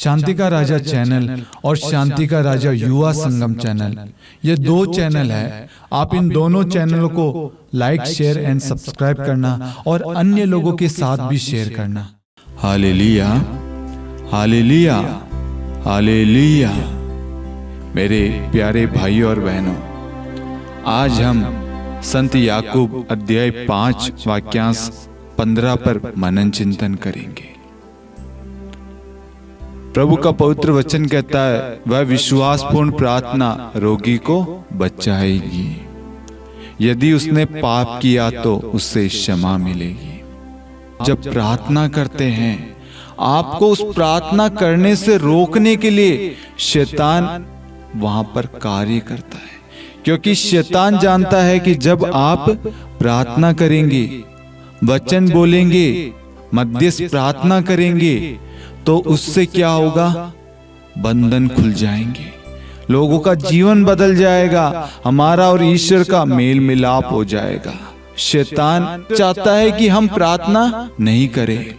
शांति का राजा चैनल और शांति का राजा युवा संगम चैनल, ये दो चैनल है। आप इन दोनों चैनलों को लाइक, शेयर एंड सब्सक्राइब करना और अन्य लोगों के साथ भी शेयर करना। Hallelujah, hallelujah, hallelujah. मेरे प्यारे भाइयों और बहनों, आज हम संत याकूब अध्याय 5 वाक्यांश 15 पर मनन चिंतन करेंगे। प्रभु का पवित्र वचन कहता है, वह विश्वासपूर्ण प्रार्थना रोगी को बचाएगी। यदि उसने पाप किया तो उससे क्षमा मिलेगी। जब प्रार्थना करते हैं, आपको उस प्रार्थना करने से रोकने के लिए शैतान वहां पर कार्य करता है, क्योंकि शैतान जानता है कि जब आप प्रार्थना करेंगे, वचन बोलेंगे, मध्यस्थ प्रार्थना करेंगे, तो उससे क्या होगा? बंधन खुल जाएंगे, लोगों का जीवन बदल जाएगा, हमारा और ईश्वर का मेल मिलाप हो जाएगा। शैतान चाहता है कि हम प्रार्थना नहीं करें,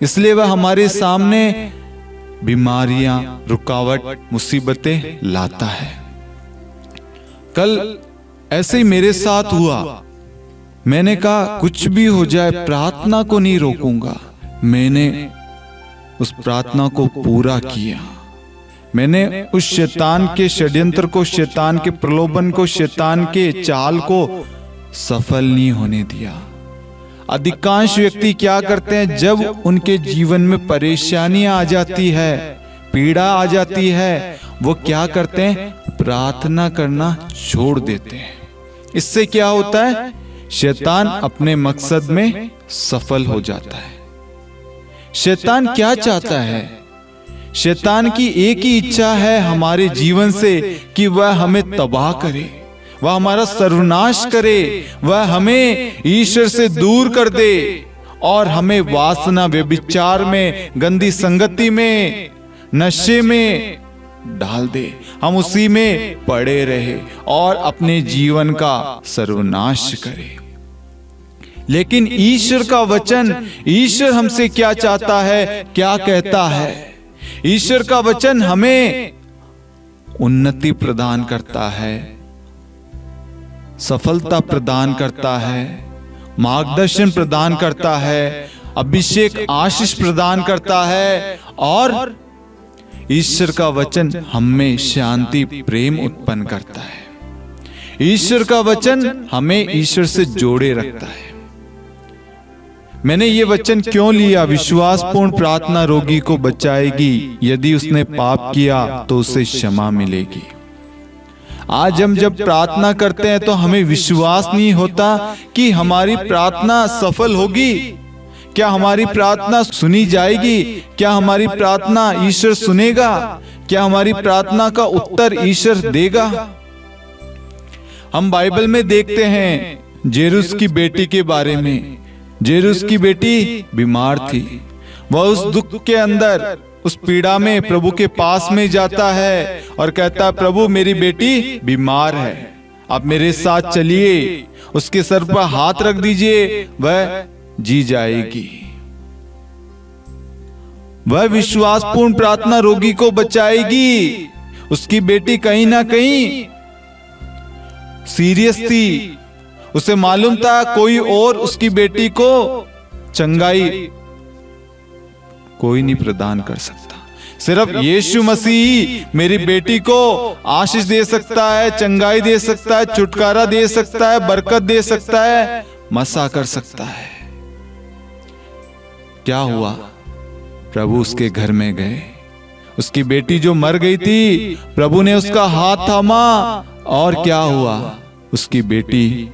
इसलिए वह हमारे सामने बीमारियां, रुकावट, मुसीबतें लाता है। कल ऐसे ही मेरे साथ हुआ। मैंने कहा कुछ भी हो जाए, प्रार्थना को नहीं रोकूंगा। मैंने उस प्रार्थना को पूरा किया। मैंने उस शैतान के षड्यंत्र को, शैतान के प्रलोभन को, शैतान के चाल को सफल नहीं होने दिया। अधिकांश व्यक्ति क्या करते हैं, जब उनके जीवन में परेशानियां आ जाती है, पीड़ा आ जाती है, वो क्या करते हैं? प्रार्थना करना छोड़ देते हैं। इससे क्या होता है? शैतान अपने मकसद में सफल हो जाता है। शैतान क्या चाहता है? शैतान की एक ही इच्छा है हमारे जीवन से कि वह हमें तबाह करे, वह हमारा सर्वनाश करे, वह हमें ईश्वर से दूर कर दे और हमें वासना, व्यभिचार में, गंदी संगति में, नशे में डाल दे। हम उसी में पड़े रहे और अपने जीवन का सर्वनाश करें। लेकिन ईश्वर का वचन, ईश्वर हमसे क्या चाहता है, क्या कहता है? ईश्वर का वचन हमें उन्नति प्रदान करता है, सफलता प्रदान करता है, मार्गदर्शन प्रदान करता है, अभिषेक, आशीष प्रदान करता है, और ईश्वर का वचन हमें शांति, प्रेम उत्पन्न करता है। ईश्वर का वचन हमें ईश्वर से जोड़े रखता है। मैंने ये वचन क्यों लिया? विश्वासपूर्ण प्रार्थना रोगी को बचाएगी। यदि उसने पाप किया तो उसे क्षमा मिलेगी। आज हम जब प्रार्थना करते हैं तो हमें विश्वास नहीं होता कि हमारी प्रार्थना सफल होगी। क्या हमारी प्रार्थना सुनी जाएगी? क्या हमारी प्रार्थना ईश्वर सुनेगा? क्या हमारी प्रार्थना का उत्तर ईश्वर देगा? हम बाइबल में देखते हैं जेरुस की बेटी के बारे में। जेरुस की बेटी बीमार थी। वह उस दुख के अंदर, उस पीड़ा में प्रभु के पास में जाता है और कहता है, प्रभु मेरी बेटी बीमार है, आप मेरे साथ चलिए, उसके सर पर हाथ रख दीजिए, वह जी जाएगी। वह विश्वासपूर्ण प्रार्थना रोगी को बचाएगी। उसकी बेटी कहीं ना कहीं सीरियस थी। उसे मालूम था कोई और उसकी बेटी को चंगाई कोई नहीं प्रदान कर सकता, सिर्फ यीशु मसीह मेरी बेटी को आशीष दे सकता है, चंगाई दे सकता है, छुटकारा दे सकता है, बरकत दे सकता है, मसा कर सकता है। क्या हुआ? प्रभु उसके घर में गए। उसकी बेटी जो मर गई थी, प्रभु ने उसका हाथ थामा और क्या हुआ? उसकी बेटी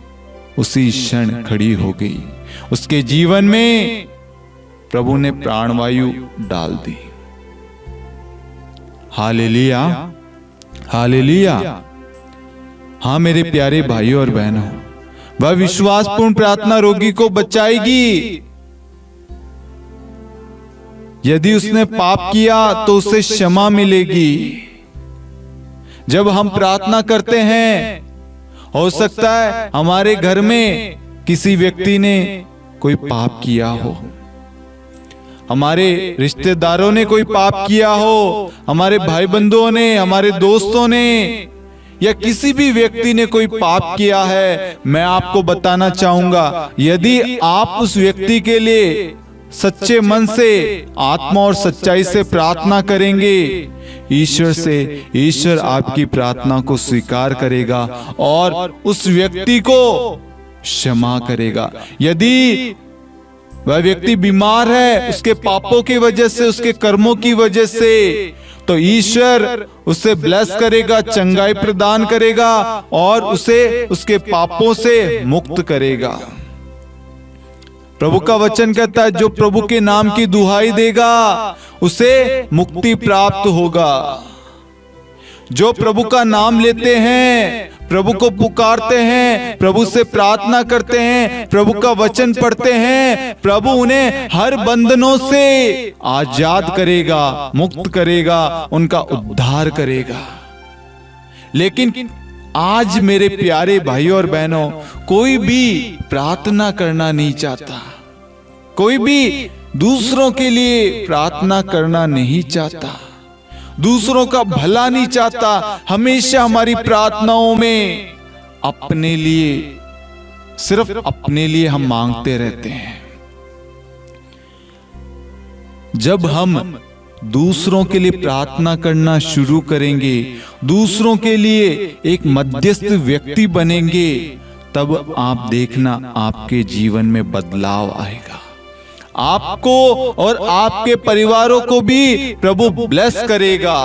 उसी क्षण खड़ी हो गई। उसके जीवन में प्रभु ने प्राणवायु डाल दी। Hallelujah, hallelujah. हाँ मेरे प्यारे भाइयों और बहनों, वह विश्वासपूर्ण प्रार्थना रोगी को बचाएगी। यदि उसने पाप किया तो उसे क्षमा मिलेगी। जब हम प्रार्थना करते हैं, हो सकता है हमारे घर में किसी व्यक्ति ने कोई पाप किया हो, हमारे रिश्तेदारों ने कोई पाप किया हो, हमारे भाई बंधुओं ने, हमारे दोस्तों ने, या किसी भी व्यक्ति ने कोई पाप किया है, मैं आपको बताना चाहूंगा, यदि आप उस व्यक्ति के लिए सच्चे मन से, आत्मा और सच्चाई से प्रार्थना करेंगे, ईश्वर आपकी प्रार्थना को स्वीकार करेगा और उस व्यक्ति को क्षमा करेगा। यदि वह व्यक्ति बीमार है उसके पापों की वजह से, उसके कर्मों की वजह से, तो ईश्वर उसे ब्लेस करेगा, चंगाई प्रदान करेगा और उसे उसके पापों से मुक्त करेगा। प्रभु का वचन कहता है, जो प्रभु के नाम की दुहाई देगा उसे मुक्ति प्राप्त होगा। जो प्रभु का नाम लेते हैं, प्रभु को पुकारते हैं, प्रभु से प्रार्थना करते हैं, प्रभु का वचन पढ़ते हैं, प्रभु उन्हें हर बंधनों से आजाद करेगा, मुक्त करेगा, उनका उद्धार करेगा। लेकिन आज मेरे प्यारे भाइयों और बहनों, कोई भी प्रार्थना करना नहीं चाहता, कोई भी दूसरों के लिए प्रार्थना करना नहीं चाहता, दूसरों का भला नहीं चाहता। हमेशा हमारी प्रार्थनाओं में अपने लिए, सिर्फ अपने लिए हम मांगते रहते हैं। जब हम दूसरों के लिए प्रार्थना करना शुरू करेंगे, दूसरों के लिए एक मध्यस्थ व्यक्ति बनेंगे, तब आप देखना आपके जीवन में बदलाव आएगा। आपको और आपके परिवारों को भी प्रभु ब्लेस करेगा।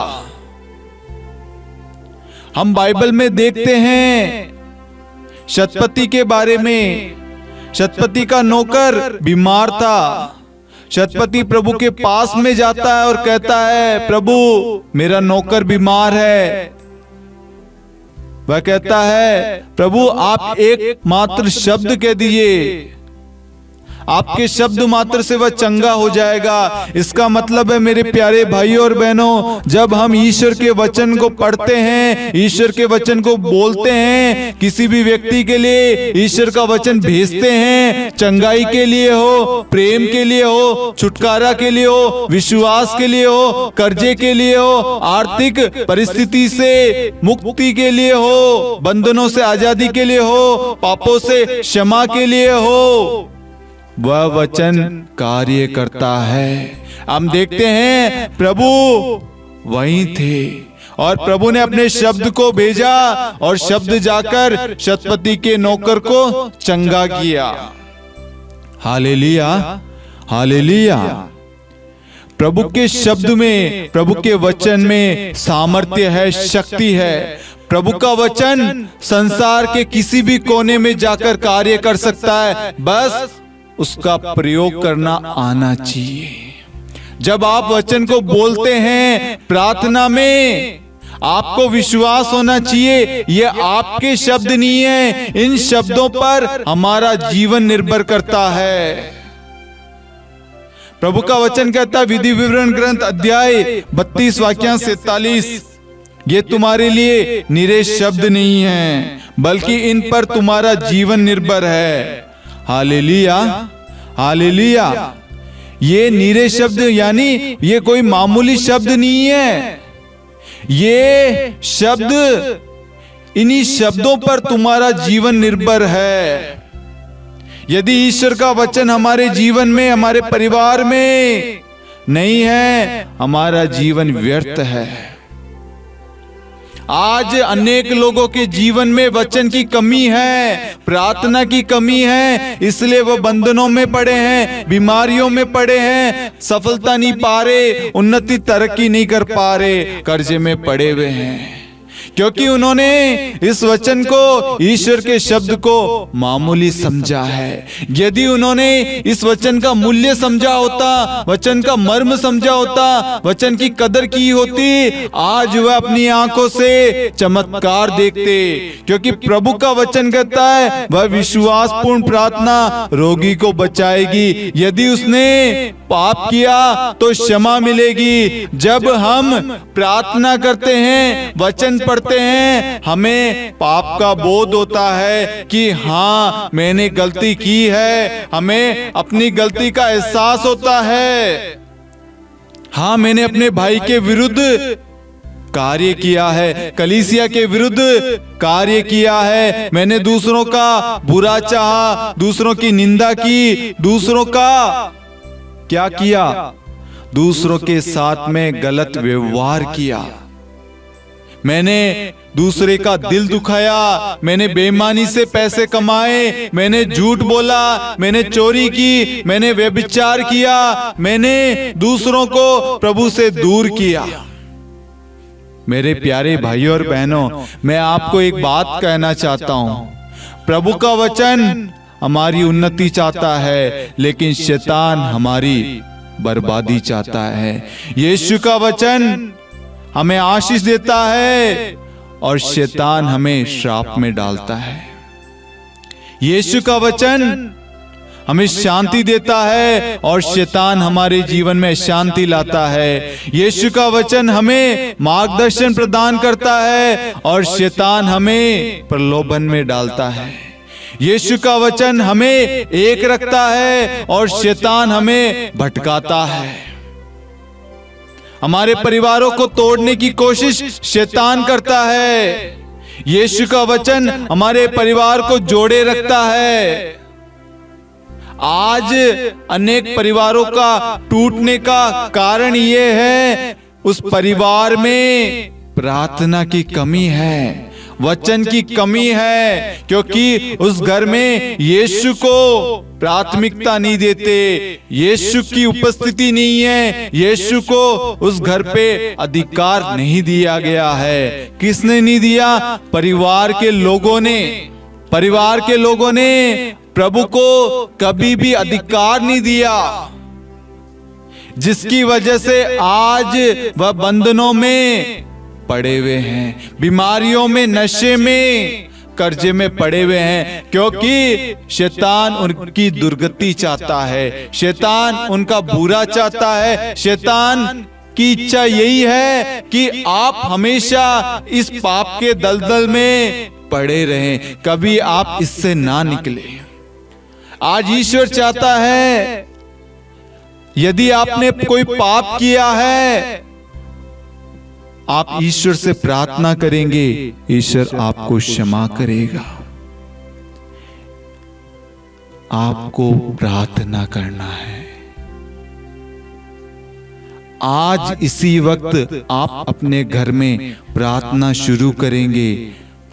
हम बाइबल में देखते हैं शतपति के बारे में। शतपति का नौकर बीमार था। शतपति प्रभु के पास में जाता है और कहता है, प्रभु मेरा नौकर बीमार है। वह कहता है, प्रभु आप एक मात्र शब्द कह दीजिए, आपके शब्द मात्र से वह चंगा हो जाएगा। इसका मतलब है मेरे प्यारे भाइयों और बहनों, जब हम ईश्वर के वचन को पढ़ते हैं, ईश्वर के वचन को बोलते हैं, किसी भी व्यक्ति के लिए ईश्वर का वचन भेजते हैं, चंगाई के लिए हो, प्रेम के लिए हो, छुटकारा के लिए हो, विश्वास के लिए हो, कर्जे के लिए हो, आर्थिक परिस्थिति से मुक्ति के लिए हो, बंधनों से आजादी के लिए हो, पापों से क्षमा के लिए हो, वह वचन कार्य करता है। हम देखते हैं प्रभु वहीं थे और प्रभु ने अपने शब्द को भेजा और शब्द जाकर शतपति के नौकर को चंगा किया। Hallelujah, hallelujah. प्रभु के शब्द में, प्रभु के वचन में सामर्थ्य है, शक्ति है। प्रभु का वचन संसार के किसी भी कोने में जाकर कार्य कर सकता है, बस उसका प्रयोग करना आना चाहिए। जब आप वचन को बोलते हैं प्रार्थना में, आपको विश्वास होना चाहिए ये आपके शब्द नहीं है, इन शब्दों पर हमारा जीवन निर्भर करता है। प्रभु का वचन कहता है, विधि विवरण ग्रंथ अध्याय 32 वाक्यांश 47, ये तुम्हारे लिए निरे शब्द नहीं है, बल्कि इन पर तुम्हारा जीवन निर्भर है। Hallelujah, hallelujah. ये नीरे शब्द यानी ये कोई मामूली शब्द नहीं है। ये शब्द, इन्हीं शब्दों पर तुम्हारा जीवन निर्भर है। यदि ईश्वर का वचन हमारे जीवन में, हमारे परिवार में नहीं है, हमारा जीवन व्यर्थ है। आज अनेक लोगों के जीवन में वचन की कमी है, प्रार्थना की कमी है, इसलिए वो बंधनों में पड़े हैं, बीमारियों में पड़े हैं, सफलता नहीं पा रहे, उन्नति तरक्की नहीं कर पा रहे, कर्जे में पड़े हुए हैं, क्योंकि उन्होंने इस वचन को, ईश्वर के शब्द को मामूली समझा है। यदि उन्होंने इस वचन का मूल्य समझा होता, वचन का मर्म समझा होता, वचन की कदर की होती, आज वह अपनी आंखों से चमत्कार देखते। क्योंकि प्रभु का वचन कहता है, वह विश्वासपूर्ण प्रार्थना रोगी को बचाएगी। यदि उसने पाप किया तो क्षमा मिलेगी। जब हम प्रार्थना करते हैं, वचन पढ़ते हैं, हमें पाप का बोध होता है कि हाँ मैंने गलती की है, हमें अपनी गलती का एहसास होता है। हाँ, मैंने अपने भाई के विरुद्ध कार्य किया है, कलीसिया के विरुद्ध कार्य किया है। मैंने दूसरों का बुरा चाहा, दूसरों की निंदा की, दूसरों का क्या किया? दूसरों के साथ में गलत व्यवहार किया। मैंने दूसरे का दिल दुखाया, मैंने बेईमानी से पैसे कमाए, मैंने झूठ बोला, मैंने चोरी की, मैंने व्यभिचार किया, मैंने दूसरों को प्रभु से दूर किया। मेरे प्यारे भाइयों और बहनों, मैं आपको एक बात कहना चाहता हूं। प्रभु का वचन हमारी उन्नति चाहता है, लेकिन शैतान हमारी बर्बादी चाहता है। यीशु का वचन हमें आशीष देता है और शैतान हमें श्राप में डालता है। यीशु का वचन हमें शांति देता है और शैतान हमारे जीवन में शांति लाता है। यीशु का वचन हमें मार्गदर्शन प्रदान करता है और शैतान हमें प्रलोभन में डालता है। यीशु का वचन हमें एक रखता है और शैतान हमें भटकाता है। हमारे परिवारों को तोड़ने की कोशिश शैतान करता है। यीशु का वचन हमारे परिवार को जोड़े रखता है। आज अनेक परिवारों का टूटने का कारण यह है, उस परिवार में प्रार्थना की कमी है, वचन की कमी है, क्योंकि उस घर में यीशु को प्राथमिकता नहीं देते, यीशु की उपस्थिति नहीं है, यीशु को उस घर पे अधिकार नहीं दिया गया है। किसने नहीं दिया? परिवार के लोगों ने। परिवार के लोगों ने प्रभु को कभी भी अधिकार नहीं दिया, जिसकी वजह से आज वह बंधनों में पड़े हुए हैं, बीमारियों में, नशे में, कर्जे में पड़े हुए हैं, क्योंकि शैतान उनकी दुर्गति चाहता है, शैतान उनका बुरा चाहता है। शैतान की इच्छा यही है कि आप हमेशा इस पाप के दलदल में पड़े रहें, कभी आप इससे ना निकले। आज ईश्वर चाहता है, यदि आपने कोई पाप किया है, आप ईश्वर से प्रार्थना करेंगे, ईश्वर आपको क्षमा करेगा। आपको प्रार्थना करना है। आज इसी वक्त आप अपने घर में प्रार्थना शुरू करेंगे,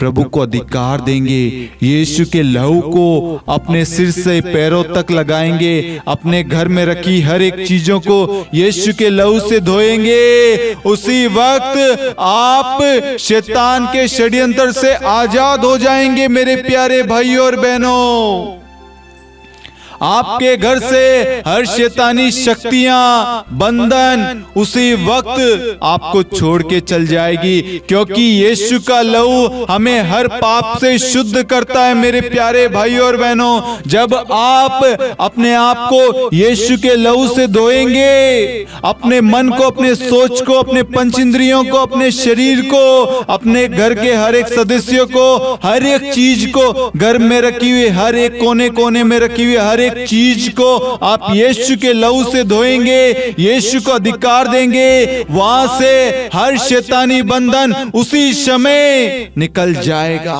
प्रभु को अधिकार देंगे, यीशु के लहू को अपने सिर से पैरों तक लगाएंगे, अपने घर में रखी हर एक चीजों को यीशु के लहू से धोएंगे। उसी वक्त आप शैतान के षड्यंत्र से आजाद हो जाएंगे। मेरे प्यारे भाइयों और बहनों, आपके घर से हर शैतानी शक्तियां, बंधन उसी वक्त आपको छोड़ के चल जाएगी, क्योंकि यीशु का लहू हमें हर पाप से शुद्ध करता है। मेरे प्यारे भाइयों और बहनों, जब आप अपने आप को यीशु के लहू से धोएंगे, अपने मन को, अपने सोच को, अपने पंच इंद्रियों को, अपने शरीर को, अपने घर के हर एक सदस्यों को, हर एक चीज को, घर में रखी हुई हर एक कोने कोने में रखी हुई हर चीज को आप यीशु के लहू से धोएंगे, यीशु को अधिकार देंगे, वहां से हर शैतानी बंधन उसी समय निकल जाएगा।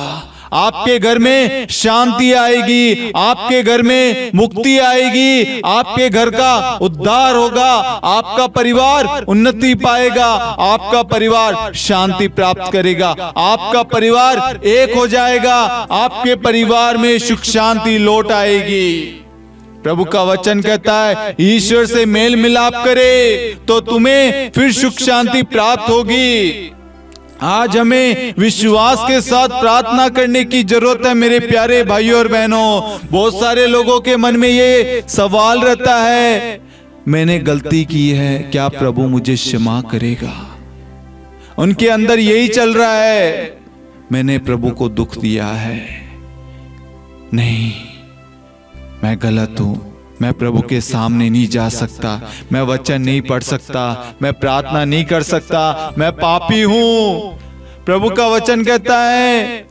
आपके घर में शांति आएगी, आपके घर में मुक्ति आएगी, आपके घर का उद्धार होगा, आपका परिवार उन्नति पाएगा, आपका परिवार शांति प्राप्त करेगा, आपका परिवार एक हो जाएगा, आपके परिवार में सुख शांति लौट आएगी। प्रभु का वचन कहता है, ईश्वर से मेल मिलाप करे तो तुम्हें फिर सुख शांति प्राप्त होगी। आज हमें विश्वास के साथ प्रार्थना करने की जरूरत है। मेरे प्यारे भाइयों और बहनों, बहुत सारे लोगों के मन में ये सवाल रहता है, मैंने गलती की है, क्या प्रभु मुझे क्षमा करेगा? उनके अंदर यही चल रहा है, मैंने प्रभु को दुख दिया है, नहीं, मैं गलत हूं, मैं प्रभु के सामने नहीं जा सकता, मैं वचन नहीं पढ़ सकता, मैं प्रार्थना नहीं कर सकता, मैं पापी हूं। प्रभु का वचन कहता है,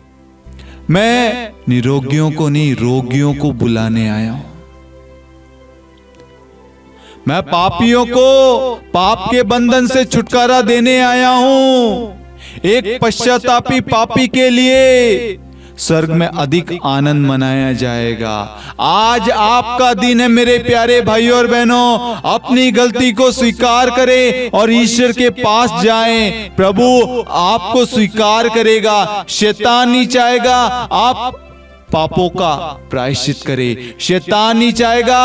मैं निरोगियों को नहीं, रोगियों को बुलाने आया हूं। मैं पापियों को पाप के बंधन से छुटकारा देने आया हूं। एक पश्चातापी पापी के लिए स्वर्ग में अधिक आनंद मनाया जाएगा। आज आपका दिन है मेरे प्यारे भाइयों और बहनों। अपनी गलती को स्वीकार करें और ईश्वर के पास जाएं। प्रभु आपको स्वीकार करेगा। शैतान नहीं चाहेगा आप पापों का प्रायश्चित करे। शैतान नहीं चाहेगा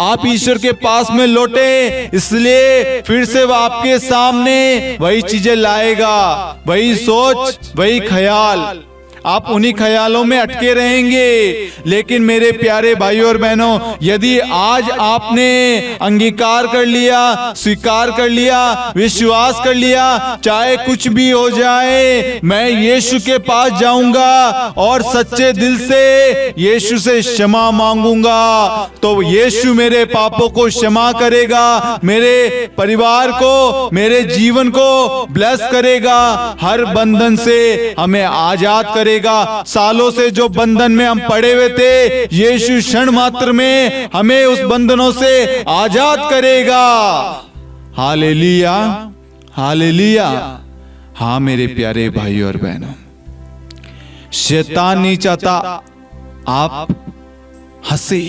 आप ईश्वर के पास में लौटे, इसलिए फिर से वह आपके सामने वही चीजें लाएगा, वही सोच, वही ख्याल। आप उन्हीं ख्यालों में अटके रहेंगे। लेकिन मेरे प्यारे भाइयों और बहनों, यदि आज आपने अंगीकार कर लिया, स्वीकार कर लिया, विश्वास कर लिया, चाहे कुछ भी हो जाए, मैं यीशु के पास जाऊंगा और सच्चे दिल से यीशु से क्षमा मांगूंगा, तो यीशु मेरे पापों को क्षमा करेगा, मेरे परिवार को, मेरे जीवन को ब्लेस करेगा, हर बंधन से हमें आजाद करेगा। सालों से जो बंधन में हम पड़े हुए थे, यीशु क्षण मात्र में हमें उस बंधनों से आजाद करेगा। Hallelujah, hallelujah. हाँ मेरे प्यारे भाइयों और बहनों, शैतान नहीं चाहता आप हंसे,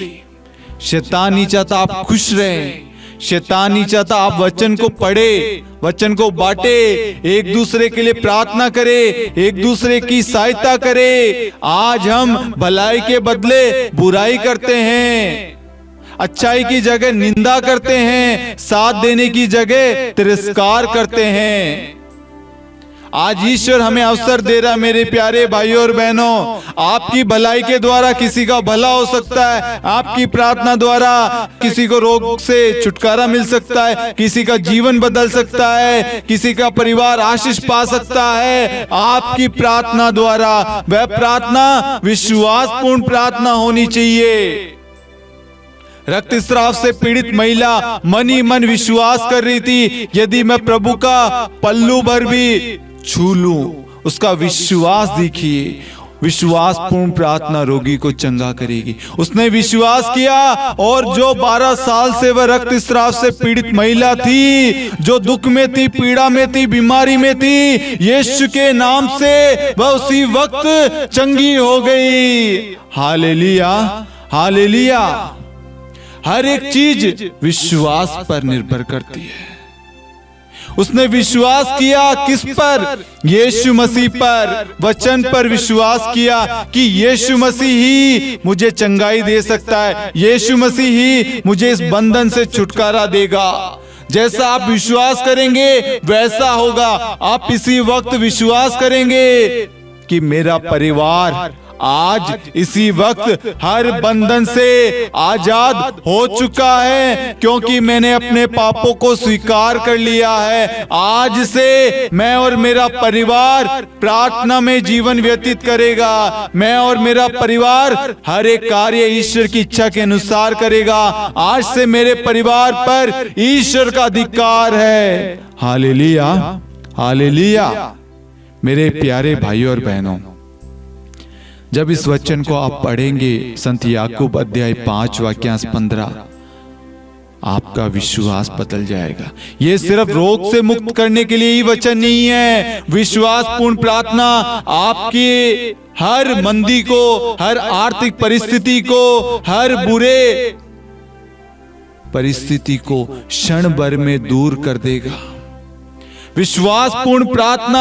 शैतान नहीं चाहता आप खुश रहें, शैतान नहीं चाहता आप वचन को पढ़े, वचन को बांटे, एक दूसरे के लिए प्रार्थना करे, एक दूसरे की सहायता करे। आज हम भलाई के बदले बुराई करते हैं, अच्छाई की जगह निंदा करते हैं, साथ देने की जगह तिरस्कार करते हैं। आज ईश्वर हमें अवसर दे रहा है मेरे प्यारे भाइयों और बहनों। आपकी भलाई के द्वारा किसी का भला हो सकता है, आपकी प्रार्थना द्वारा किसी को रोग से छुटकारा मिल सकता है, किसी का जीवन बदल सकता है, किसी का परिवार आशीष पा सकता है आपकी प्रार्थना द्वारा। वह प्रार्थना विश्वासपूर्ण प्रार्थना होनी चाहिए। रक्तस्राव से पीड़ित महिला मन ही मन विश्वास कर रही थी, यदि मैं प्रभु का पल्लू भर भी छू लूं। उसका विश्वास देखिए, विश्वासपूर्ण प्रार्थना रोगी को चंगा करेगी। उसने विश्वास किया और जो 12 साल से वह रक्तस्राव से पीड़ित महिला थी, जो दुख में थी, पीड़ा में थी, बीमारी में थी, यीशु के नाम से वह उसी वक्त चंगी हो गई। Hallelujah, hallelujah. हर एक चीज विश्वास पर निर्भर करती है। उसने विश्वास किया किस पर? यीशु मसीह पर, वचन पर विश्वास किया कि यीशु मसीह ही मुझे चंगाई दे सकता है, यीशु मसीह ही मुझे इस बंधन से छुटकारा देगा। जैसा आप विश्वास करेंगे वैसा होगा। आप इसी वक्त विश्वास करेंगे कि मेरा परिवार आज इसी वक्त हर बंधन से आजाद हो चुका है, क्योंकि मैंने अपने पापों को स्वीकार कर लिया है। आज से मैं और मेरा परिवार प्रार्थना में जीवन व्यतीत करेगा। मैं और मेरा परिवार हर एक कार्य ईश्वर की इच्छा के अनुसार करेगा। आज से मेरे परिवार पर ईश्वर का अधिकार है। Hallelujah, hallelujah. मेरे प्यारे भाइयों और बहनों, जब इस वचन को आप पढ़ेंगे, संत याकूब अध्याय 5 वाक्यांश 15, आपका विश्वास बदल जाएगा। ये सिर्फ रोग से मुक्त करने के लिए ही वचन नहीं है। विश्वासपूर्ण प्रार्थना आपकी हर मंदी को, हर आर्थिक परिस्थिति को, हर बुरे परिस्थिति को क्षण भर में दूर कर देगा। विश्वासपूर्ण प्रार्थना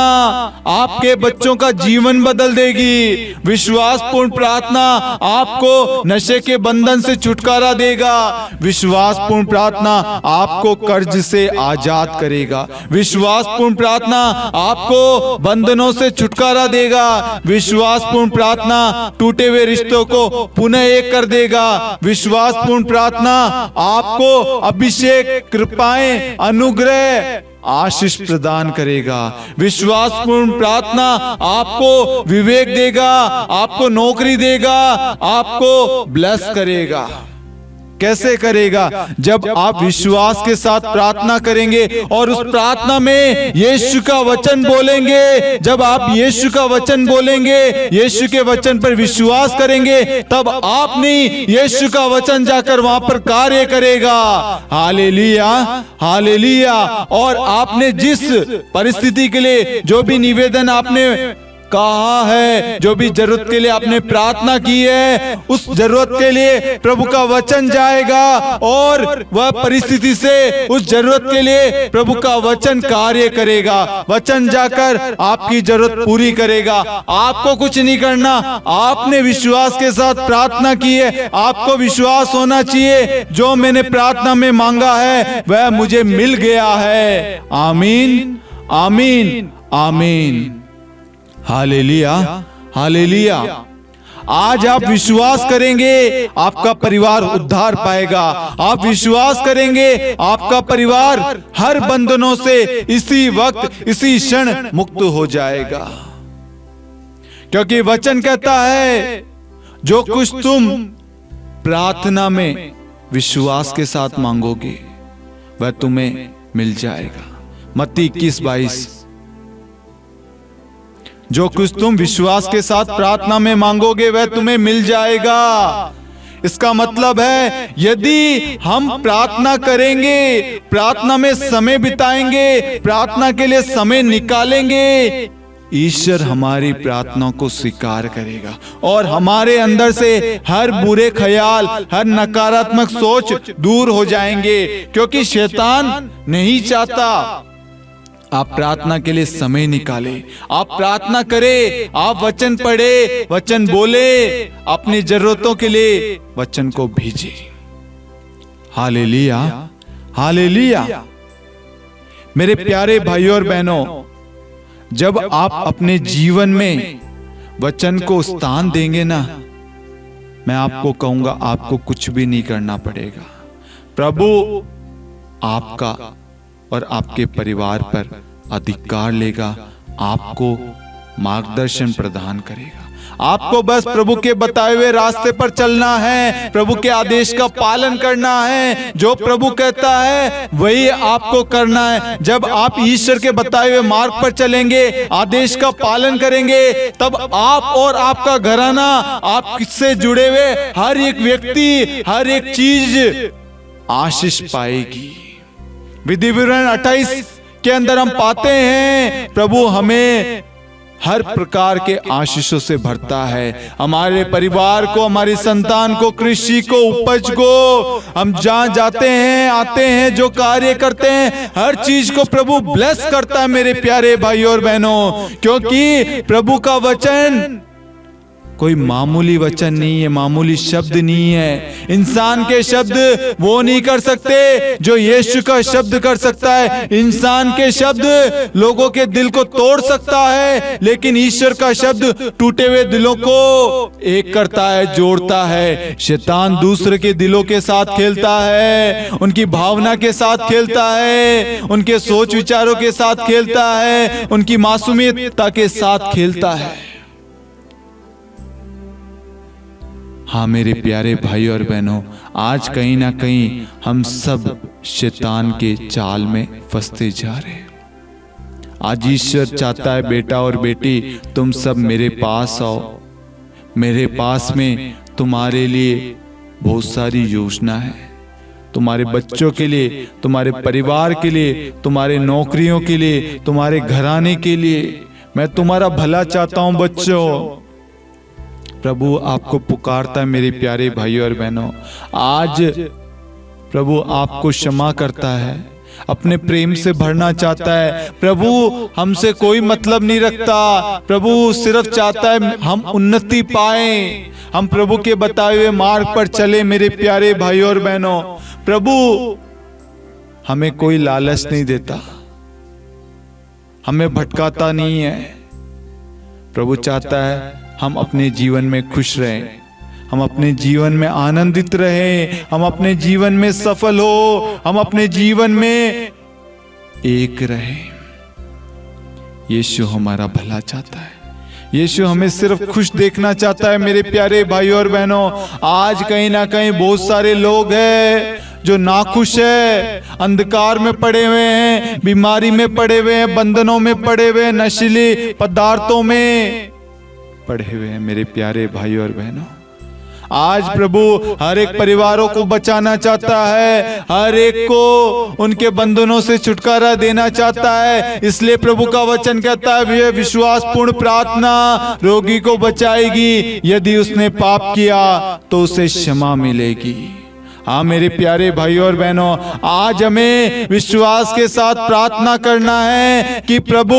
आपके बच्चों का जीवन बदल देगी। विश्वासपूर्ण प्रार्थना आपको नशे के बंधन से छुटकारा देगा। विश्वासपूर्ण प्रार्थना आपको कर्ज से आजाद करेगा। विश्वासपूर्ण प्रार्थना आपको बंधनों से छुटकारा देगा। विश्वासपूर्ण प्रार्थना टूटे हुए रिश्तों को पुनः एक कर देगा। विश्वासपूर्ण प्रार्थना आपको अभिषेक, कृपाएं, अनुग्रह, आशीष प्रदान करेगा। विश्वासपूर्ण प्रार्थना आपको विवेक देगा, आपको नौकरी देगा, आपको ब्लेस करेगा। कैसे करेगा? जब आप विश्वास के साथ प्रार्थना करेंगे और उस प्रार्थना में यीशु का वचन बोलेंगे। जब आप यीशु का वचन बोलेंगे, यीशु के वचन पर विश्वास करेंगे, तब आप नहीं, यीशु का वचन जाकर वहां पर कार्य करेगा। Hallelujah, hallelujah. और आपने जिस परिस्थिति के लिए जो भी निवेदन आपने कहा है, जो भी जरूरत के लिए आपने प्रार्थना की है, उस जरूरत के लिए प्रभु का वचन जाएगा और वह परिस्थिति से उस जरूरत के लिए प्रभु का वचन कार्य करेगा। वचन जाकर आपकी जरूरत पूरी करेगा। आपको कुछ नहीं करना, आपने विश्वास के साथ प्रार्थना की है। आपको विश्वास होना चाहिए, जो मैंने प्रार्थना में मांगा है वह मुझे मिल गया है। आमीन, आमीन, आमीन। Hallelujah, hallelujah. आज आप विश्वास करेंगे, आपका परिवार उद्धार पाएगा। आप विश्वास करेंगे, आपका परिवार हर बंधनों से इसी वक्त, इसी क्षण मुक्त हो जाएगा। क्योंकि वचन कहता है, जो कुछ तुम प्रार्थना में विश्वास के साथ मांगोगे वह तुम्हें मिल जाएगा। मत्ती 21:22। जो कुछ तुम विश्वास के साथ प्रार्थना में मांगोगे वह तुम्हें मिल जाएगा। इसका मतलब है, यदि हम प्रार्थना करेंगे, प्रार्थना में समय बिताएंगे, प्रार्थना के लिए समय निकालेंगे, ईश्वर हमारी प्रार्थना को स्वीकार करेगा और हमारे अंदर से हर बुरे ख्याल, हर नकारात्मक सोच दूर हो जाएंगे। क्योंकि शैतान नहीं चाहता आप प्रार्थना के लिए समय निकाले, आप प्रार्थना करें, आप वचन पढ़े, वचन बोले, अपनी जरूरतों के लिए वचन को भेजे। Hallelujah, hallelujah. मेरे प्यारे भाइयों और बहनों, जब आप अपने जीवन में वचन को स्थान देंगे ना, मैं आपको कहूंगा आपको कुछ भी नहीं करना पड़ेगा। प्रभु आपका और आपके परिवार पर अधिकार लेगा, आपको मार्गदर्शन प्रदान करेगा। आपको बस प्रभु के बताए हुए रास्ते पर चलना है, प्रभु के आदेश का पालन करना है। जो प्रभु कहता है वही आपको करना है। जब आप ईश्वर के बताए हुए मार्ग पर चलेंगे, आदेश का पालन करेंगे, तब आप और आपका घराना, आप किससे जुड़े हुए हर एक व्यक्ति, हर एक चीज आशीष पाएगी। विधि विवरण 28 के अंदर हम पाते हैं, प्रभु हमें हर प्रकार के आशीषों से भरता है। हमारे परिवार को, हमारी संतान को, कृषि को, उपज को, हम जहां जाते हैं, आते हैं, जो कार्य करते हैं, हर चीज को प्रभु ब्लेस करता है। मेरे प्यारे भाइयों और बहनों, क्योंकि प्रभु का वचन कोई मामूली वचन नहीं है, मामूली शब्द नहीं है। इंसान के शब्द वो नहीं कर सकते जो यीशु का शब्द कर सकता है। इंसान के शब्द लोगों के दिल को तोड़ सकता है, लेकिन ईश्वर का शब्द टूटे हुए दिलों को एक करता है, जोड़ता है। शैतान दूसरे के दिलों के साथ खेलता है, उनकी भावना के साथ खेलता है, उनके सोच विचारों के साथ खेलता है, उनकी मासूमियता के साथ खेलता है। हाँ मेरे प्यारे भाई और बहनों, आज कहीं ना कहीं हम सब शैतान के जाल में फंसते जा रहे हैं। आज ईश्वर चाहता है बेटा और बेटी तुम सब मेरे पास आओ। मेरे पास में तुम्हारे लिए बहुत सारी योजना है, तुम्हारे बच्चों के लिए, तुम्हारे परिवार के लिए, तुम्हारे नौकरियों के लिए, तुम्हारे घराने के लिए। मैं तुम्हारा भला चाहता हूं बच्चों। प्रभु आपको पुकारता है मेरे प्यारे भाइयों और बहनों। आज प्रभु आपको क्षमा करता है, अपने प्रेम से भरना चाहता है। प्रभु हमसे कोई मतलब नहीं रखता, प्रभु सिर्फ चाहता है हम उन्नति पाएं, हम प्रभु के बताए हुए मार्ग पर चले। मेरे प्यारे भाइयों और बहनों, प्रभु हमें कोई लालच नहीं देता, हमें भटकाता नहीं है। प्रभु चाहता है हम अपने जीवन में खुश रहें, हम अपने जीवन में आनंदित रहें, हम अपने जीवन में सफल हो, हम अपने जीवन में एक रहें। यीशु हमारा भला चाहता है, यीशु हमें सिर्फ खुश देखना चाहता है। मेरे प्यारे भाइयों और बहनों, आज कहीं ना कहीं बहुत सारे लोग हैं जो नाखुश है, अंधकार में पड़े हुए हैं, बीमारी में पड़े हुए हैं, बंधनों में पड़े हुए हैं, नशीले पदार्थों में पड़े हुए हैं। मेरे प्यारे भाइयों और बहनों, आज प्रभु हर एक परिवारों को बचाना चाहता है, हर एक को उनके बंधनों से छुटकारा देना चाहता है। इसलिए प्रभु का वचन कहता है, यह विश्वासपूर्ण प्रार्थना रोगी को बचाएगी, यदि उसने पाप किया तो उसे क्षमा मिलेगी। हाँ मेरे प्यारे भाइयों और बहनों, आज हमें विश्वास के साथ प्रार्थना करना है कि प्रभु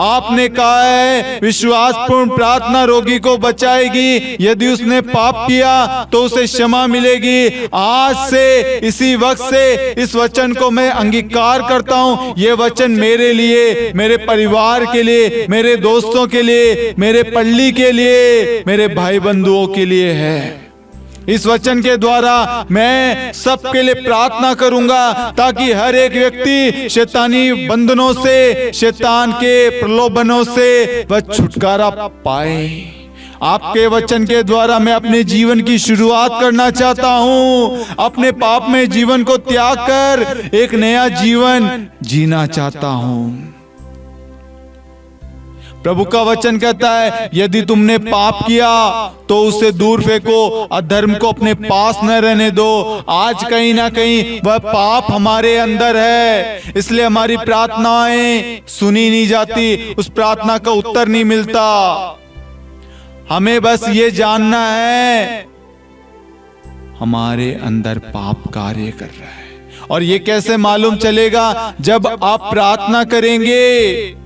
आपने कहा है विश्वासपूर्ण प्रार्थना रोगी को बचाएगी, यदि उसने पाप किया तो उसे क्षमा मिलेगी। आज से, इसी वक्त से इस वचन को मैं अंगीकार करता हूँ। ये वचन मेरे लिए, मेरे परिवार के लिए, मेरे दोस्तों के लिए, मेरे पल्ली के लिए, मेरे भाई बंधुओं के लिए है। इस वचन के द्वारा मैं सबके लिए प्रार्थना करूंगा ताकि हर एक व्यक्ति शैतानी बंधनों से, शैतान के प्रलोभनों से वह छुटकारा पाए। आपके वचन के द्वारा मैं अपने जीवन की शुरुआत करना चाहता हूं। अपने पाप में जीवन को त्याग कर एक नया जीवन जीना चाहता हूं। प्रभु का वचन कहता है, यदि तुमने पाप किया तो उसे दूर फेंको, अधर्म को अपने पास न रहने दो। आज कहीं ना कहीं वह पाप हमारे अंदर है, इसलिए हमारी प्रार्थनाएं सुनी नहीं जाती, उस प्रार्थना का उत्तर नहीं मिलता। हमें बस ये जानना है हमारे अंदर पाप कार्य कर रहा है। और ये कैसे मालूम चलेगा? जब आप प्रार्थना करेंगे,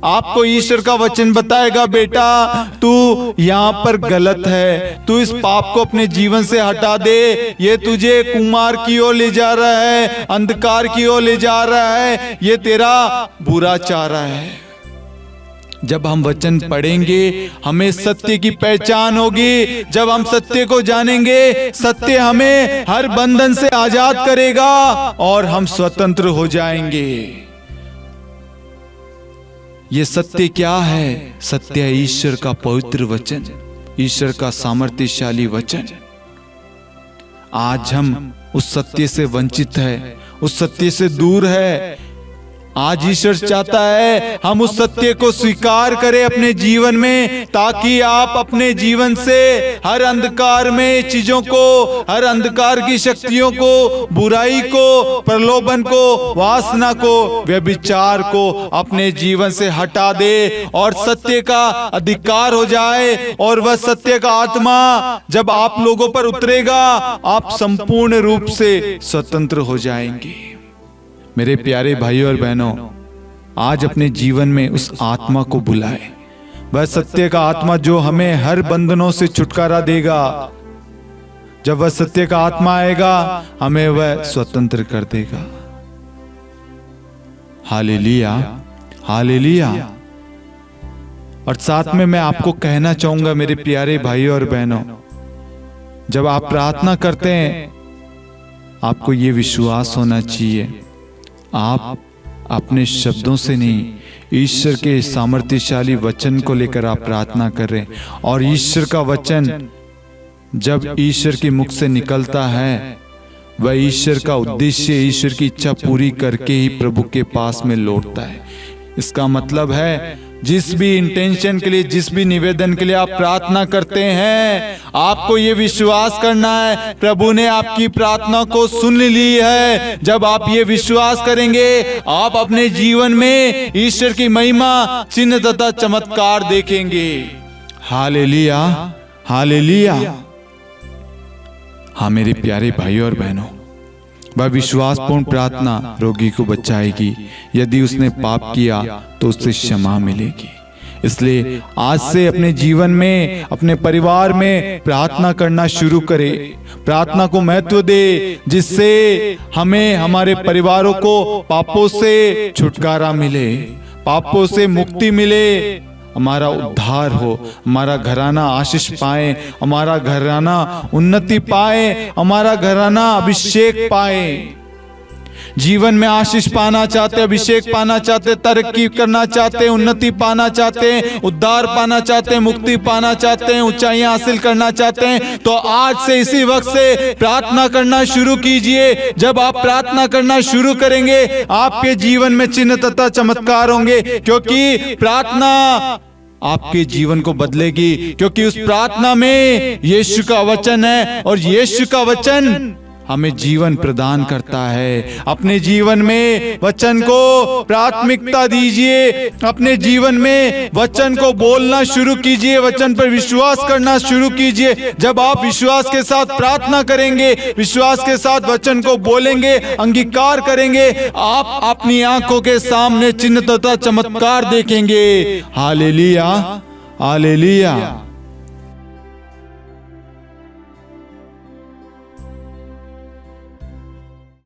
आपको ईश्वर का वचन बताएगा, बेटा तू यहाँ पर गलत है, तू इस पाप को अपने जीवन से हटा दे, ये तुझे कुमार की ओर ले जा रहा है, अंधकार की ओर ले जा रहा है, ये तेरा बुरा चाह रहा है। जब हम वचन पढ़ेंगे हमें सत्य की पहचान होगी। जब हम सत्य को जानेंगे, सत्य हमें हर बंधन से आजाद करेगा और हम स्वतंत्र हो जाएंगे। ये सत्य क्या है? सत्य है ईश्वर का पवित्र वचन, ईश्वर का सामर्थ्यशाली वचन। आज हम उस सत्य से वंचित है, उस सत्य से दूर है। आज ईश्वर चाहता है हम उस सत्य को स्वीकार करें अपने जीवन में, ताकि आप अपने जीवन से हर अंधकार में चीजों को, हर अंधकार की शक्तियों को, बुराई को, प्रलोभन को, वासना को, व्यभिचार को अपने जीवन से हटा दे और सत्य का अधिकार हो जाए। और वह सत्य का आत्मा जब आप लोगों पर उतरेगा, आप संपूर्ण रूप से स्वतंत्र हो जाएंगे। मेरे प्यारे भाइयों और बहनों, आज अपने जीवन में उस आत्मा को बुलाए, वह सत्य का आत्मा जो हमें हर बंधनों से छुटकारा देगा। जब वह सत्य का आत्मा आएगा, हमें वह स्वतंत्र कर देगा। Hallelujah, hallelujah. और साथ में मैं आपको कहना चाहूंगा मेरे प्यारे भाइयों और बहनों, जब आप प्रार्थना करते हैं, आपको ये विश्वास होना चाहिए, आप अपने शब्दों से नहीं, ईश्वर के सामर्थ्यशाली वचन को लेकर आप प्रार्थना कर रहे हैं। और ईश्वर का वचन जब ईश्वर के मुख से निकलता है, वह ईश्वर का उद्देश्य, ईश्वर की इच्छा पूरी करके ही प्रभु के पास में लौटता है। इसका मतलब है जिस भी इंटेंशन के लिए, जिस भी निवेदन के लिए आप प्रार्थना करते हैं, आपको ये विश्वास करना है प्रभु ने आपकी प्रार्थना को सुन ली है। जब आप ये विश्वास करेंगे, आप अपने जीवन में ईश्वर की महिमा, चिन्ह तथा चमत्कार देखेंगे। Hallelujah, hallelujah. हाँ मेरे प्यारे भाइयों और बहनों, वह विश्वासपूर्ण प्रार्थना रोगी को बचाएगी। यदि उसने पाप किया तो उससे क्षमा मिलेगी। इसलिए आज से अपने जीवन में, अपने परिवार में प्रार्थना करना शुरू करें। प्रार्थना को महत्व दे, जिससे हमें, हमारे परिवारों को पापों से छुटकारा मिले, पापों से मुक्ति मिले, हमारा उद्धार हो, हमारा घराना आशीष पाए, हमारा घराना उन्नति पाए, हमारा घराना अभिषेक पाए। जीवन में आशीष पाना चाहते, अभिषेक पाना चाहते, तरक्की करना चाहते, उन्नति पाना चाहते हैं, उद्धार पाना चाहते हैं, मुक्ति पाना चाहते हैं, ऊंचाइयां हासिल करना चाहते हैं, तो आज से इसी वक्त से प्रार्थना करना शुरू कीजिए। जब आप प्रार्थना करना शुरू करेंगे आपके जीवन में चिन्ह तथा चमत्कार होंगे, क्योंकि प्रार्थना आपके जीवन को बदलेगी, क्योंकि उस प्रार्थना में यीशु का वचन है और यीशु का वचन हमें जीवन प्रदान करता है। अपने जीवन में वचन को प्राथमिकता दीजिए, अपने जीवन में वचन को बोलना शुरू कीजिए, वचन पर विश्वास करना शुरू कीजिए। जब आप विश्वास के साथ प्रार्थना करेंगे, विश्वास के साथ वचन को बोलेंगे, अंगीकार करेंगे, आप अपनी आंखों के सामने चिन्ह तथा चमत्कार देखेंगे। Hallelujah, hallelujah.